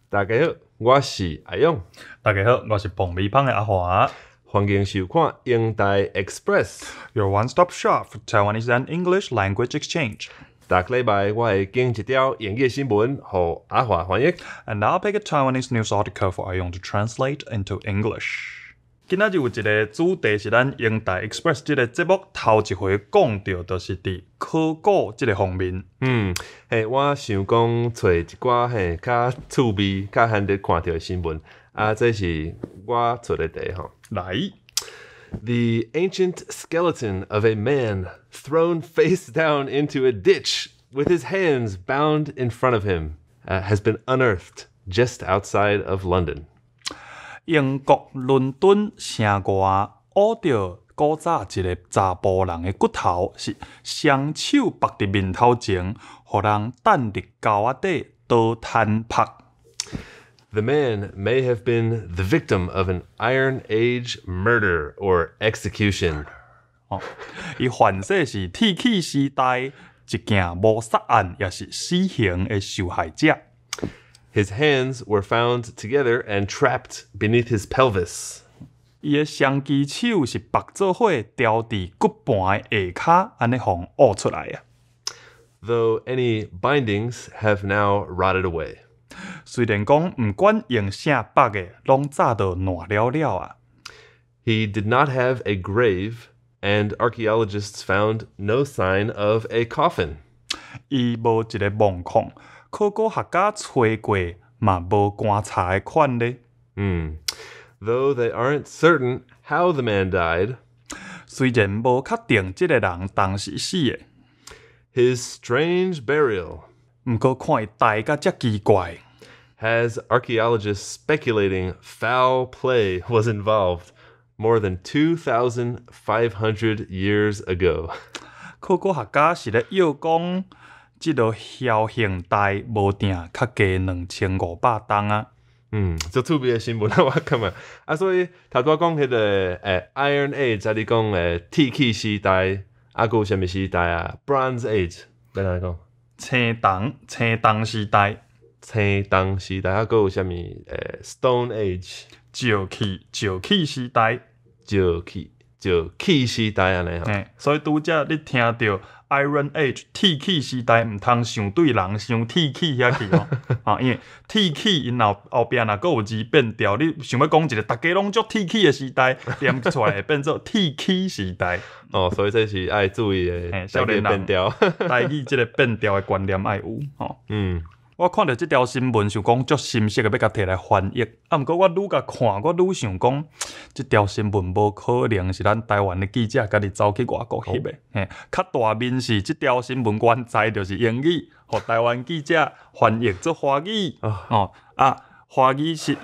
大家好，我是阿勇。大家好，我是爆米香的阿华。欢迎收看英台 Express，Your one-stop shop for Taiwanese and English language exchange。每个礼拜我会经一条英语新闻，予阿华翻译。And I'll pick a Taiwanese news article for 阿勇 to translate into English。今仔日有一个主题是咱英台 Express 这个节目头一回讲到，就是伫考古这个方面。我想讲找一寡较趣味、较罕得看到的新闻。这是我出的题吼。来 The ancient skeleton of a man thrown face down into a ditch with his hands bound in front of him has been unearthed just outside of London. 英国伦敦城外挖到古早一个查甫人的骨头，是双手绑伫面头前，互人等伫沟仔底倒摊拍。The man may have been the victim of an Iron Age murder or execution. 伊犯说是铁器时代一件谋杀案，也是死刑的受害者。His hands were found together and trapped beneath his pelvis. 伊的双支手是绑做伙，吊伫骨盘的下骹，安尼互挖出来啊。Though any bindings have now rotted away. 虽然讲毋管用啥绑的，拢早就烂了了啊。He did not have a grave, and archaeologists found no sign of a coffin. 伊无一个墓框，考古学家找过，嘛无棺材的款咧。Though they aren't certain how the man died, 虽然无确定即个人当时死的， his strange burial 毋过看伊大甲遮奇怪。has archaeologists speculating foul play was involved more than 2,500 years ago. 考古学家是咧要讲，即个萧刑代无定较加2500吨啊。这趣味的新闻我看嘛。所以头拄讲迄个Iron Age，你讲铁器时代，还有啥物时代啊 ？Bronze Age， 要哪讲？青铜时代。青铜时代，还有啥物Stone Age， 石器时代，石器时代安尼吼。所以拄则你听到 Iron Age 铁器时代，毋通想对人想铁器遐去哦。因为铁器因后壁若佫有字变调，你想要讲一个大家拢足铁器的时代，念出来会变做铁器时代。所以这是爱注意的，少年人变调，台语即个变调的观念爱有吼。我看到这条新闻，想讲足深色的要甲摕来翻译。毋过我愈甲看，我愈想讲，这条新闻无可能是咱台湾的记者家己走去外国翕的。较大面是这条新闻原材就是英语，互台湾记者翻译做华语。华语新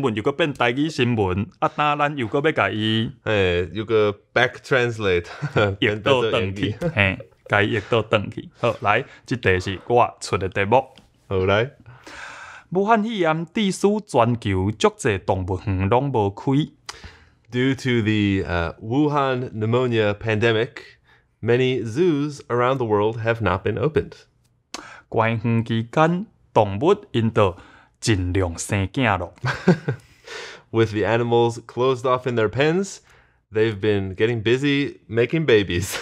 闻又搁变台语新闻，当咱又搁要甲伊有个 back translate 译倒转去，甲伊译倒转去。好，来，这题是我出的题目。好来，武汉肺炎致使全球足侪动物园拢无开。Due to the Wuhan pneumonia pandemic, many zoos around the world have not been opened. 关园期间，动物因就尽量生囝咯。With the animals closed off in their pens, they've been getting busy making babies.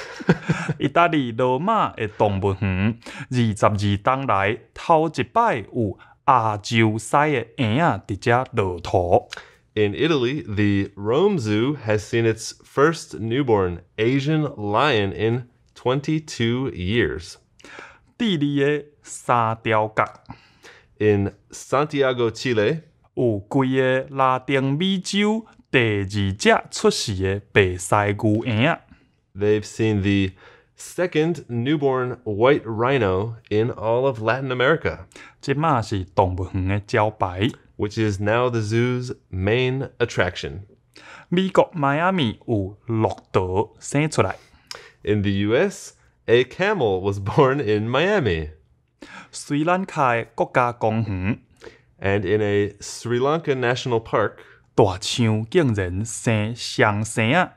意大利罗马的动物园22冬来头一摆有亚洲狮的婴仔伫遮落土。In Italy, the Rome Zoo has seen its first newborn Asian lion in 22 years. 智利的三条角 In Santiago, Chile, 有规个拉丁美洲第二只出世的白鳃牛婴仔。they've seen the second newborn white rhino in all of Latin America. 即马是动物园的招牌。Which is now the zoo's main attraction. 美国迈阿密有骆驼生出来。In the US, a camel was born in Miami. 斯里兰卡的国家公园 And in a Sri Lanka national park, 大象竟然生双生啊！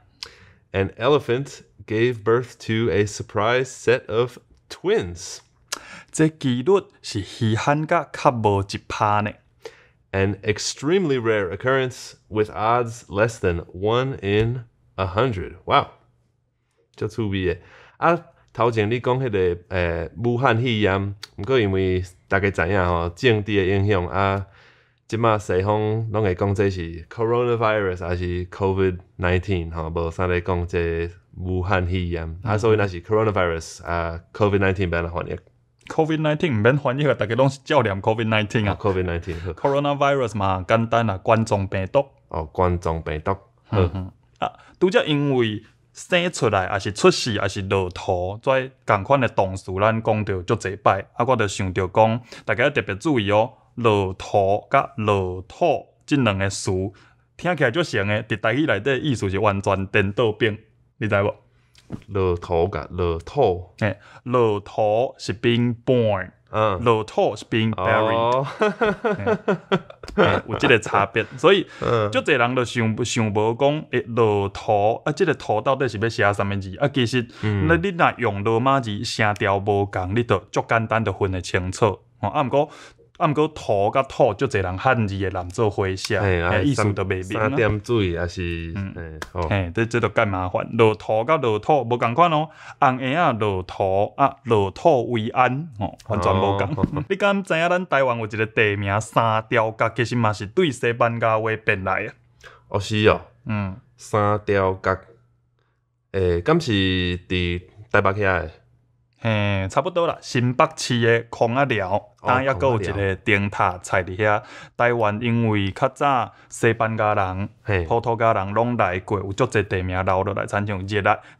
an elephant gave birth to a surprise set of twins. 这几率是稀罕甲较无一拍呢。an extremely rare occurrence with odds less than 1 in 100. Wow. 足趣味的。啊，头前你讲迄个武汉肺炎，毋过因为大家知影吼，政治的影响啊，即马西方拢会讲这是 coronavirus 还是 COVID-19 吼，无啥咧讲这武汉肺炎。啊，所以若是 coronavirus 啊 COVID-19 变来翻译。COVID-19 毋免翻译啊，大家拢是照念 COVID-19 啊。COVID-19 好。Coronavirus 嘛，简单啊，冠状病毒。哦，冠状病毒。好。啊，拄则因为生出来，还是出世，还是落土，跩共款的动词，咱讲着足侪摆。啊，我着想着讲，大家要特别注意哦，落土甲落土即两个词，听起来足像的，伫台语内底意思是完全颠倒变，你知无？落土甲落土，落土是 being born， 落土是 being buried，有即个差别，所以足侪人就想无讲，落土啊，即个土到底是要写啥物字啊？其实，你若用罗马字声调无共，你就足简单就分得清楚。毋过土甲土，足侪人汉字会难做回写，意思就袂明。三点水还是这都介麻烦。落土甲落土无共款哦，红鞋啊落土啊，落土为安完全无共。你敢知影咱台湾有一个地名三貂角，其实嘛是对西班牙话变来的。哦是哦，三貂角，敢是伫台北遐的？差不多啦，新北市的孔仔寮，当也阁有一个灯塔踩伫遐。台湾因为较早西班牙人、葡萄牙人拢来过，有足侪地名留落来，亲像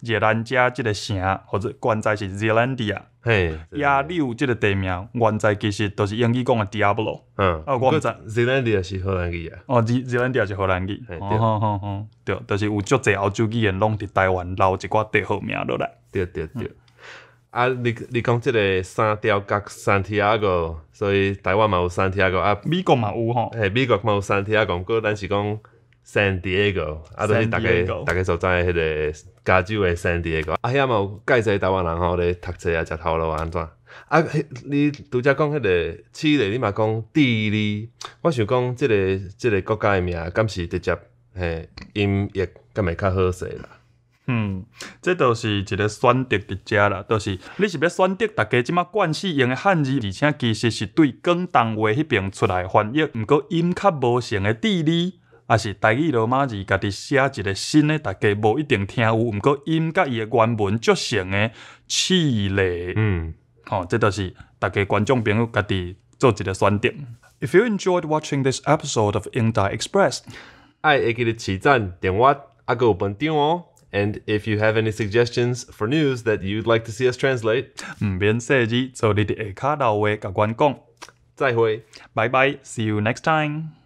热兰遮即个城，或者原在是 Zealandia。亚柳即个地名，原在其实都是英语讲的 Diablo。我毋知 Zealandia 是荷兰语啊。Zealandia 是荷兰语。对，就是有足侪欧洲语言拢伫台湾留一寡地号名落来。对。啊，你讲即个三貂角 Santiago， 所以台湾嘛有 Santiago 啊，美国嘛有吼，美国嘛有 Santiago， 不过咱是讲 San Diego， 啊，就是大家所知迄个加州的 San Diego， 啊，遐嘛有介侪台湾人吼咧读册啊，食头路安怎？啊，你拄则讲迄个市里，你嘛讲地理，我想讲即个国家的名，敢是直接音译，敢会较好势啦。这就是一个选择伫遮啦，就是你是要选择大家即马惯势用的汉字，而且其实是对广东话迄边出来翻译，毋过音较无成的地理，也是台语罗马字家己写一个新的，大家无一定听有，毋过音甲伊的原文足成的气类。这就是大家观众朋友家己做一个选择。If you enjoyed watching this episode of Indai Express， 爱会记得起赞、订阅，还有分享哦。And if you have any suggestions for news that you'd like to see us translate， 唔免细字，做你哋下骹留话甲阮讲。再会，拜拜 ，See you next time。